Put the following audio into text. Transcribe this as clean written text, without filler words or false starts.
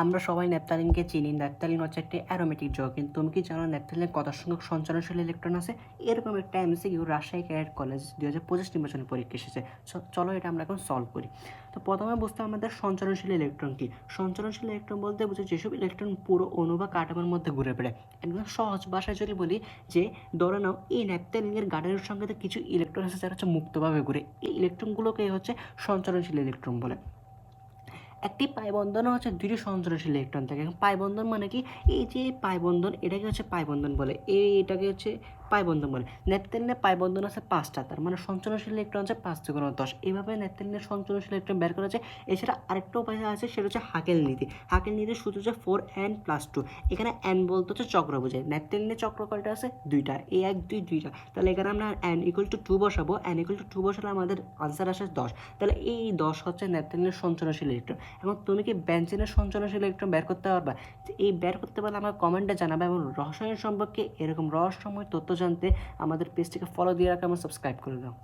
আমরা সবাই ন্যাপথালিনকে চিনি। ন্যাপথালিন হচ্ছে একটি অ্যারোমেটিক যৌগ। কিন্তু তুমি কি জানো ন্যাপথালিনে কত সংখ্যক সঞ্চালনশীল ইলেকট্রন আছে? এরকম একটা এমসিকিউ রাজশাহী ক্যাডেট কলেজ 2025 নির্বাচনী পরীক্ষা এসেছে। চলো এটা আমরা এখন সলভ করি। তো প্রথমে বুঝতে আমাদের সঞ্চালনশীল ইলেকট্রন কি। সঞ্চালনশীল ইলেকট্রন বলতে বুঝি যেসব ইলেকট্রন পুরো অণু বা কাঠামোর মধ্যে ঘুরে বেড়ায়। একদম সহজ ভাষায় যদি বলি যে ধরে নাও এই ন্যাপথালিনের গাঠনিক সংখ্যাতে কিছু ইলেকট্রন আছে যারা হচ্ছে মুক্তভাবে ঘুরে। এই ইলেকট্রনগুলোকে হচ্ছে সঞ্চালনশীল ইলেকট্রন বলে। একটি পাই বন্ধনও হচ্ছে দুটি সঞ্চালনশীল ইলেকট্রন থাকে। পাই বন্ধন মানে কি, এই যে পাই বন্ধন এটাকে হচ্ছে পাই বন্ধন বলে, এটাকে হচ্ছে পাই বন্ধন বলে। ন্যাপথালিনে পাই বন্ধন আছে 5টা, তার মানে সঞ্চালনশীল ইলেকট্রন আছে 5 × 10। এইভাবে ন্যাপথালিনের সঞ্চালনশীল ইলেকট্রন বের করা যায়। এছাড়া আরেকটা উপায় আছে, সেটা হচ্ছে হাকেল নীতি। হাকেল নীতির সূত্র হচ্ছে 4n+2। এখানে n বলতে হচ্ছে চক্র বোঝায়। ন্যাপথালিনের চক্র কয়টা আছে? 2টা, A1 2 2টা। তাহলে এখানে আমরা n=2 বসাবো। n=2 বসালে আমাদের আনসার আসে 10। তাহলে এই 10 হচ্ছে ন্যাপথালিনের সঞ্চালনশীল ইলেকট্রন। এবং তুমি কি বেঞ্জিনের সঞ্চালনশীল ইলেকট্রন বের করতে পারবা? এই বের করতে পারলে আমার কমেন্টে জানাবে। এবং রসায়ন সম্পর্কে এরকম রহস্যময় তথ্য জানতে আমাদের পেজটিকে ফলো দিয়ে রাখা এবং সাবস্ক্রাইব করে দাও।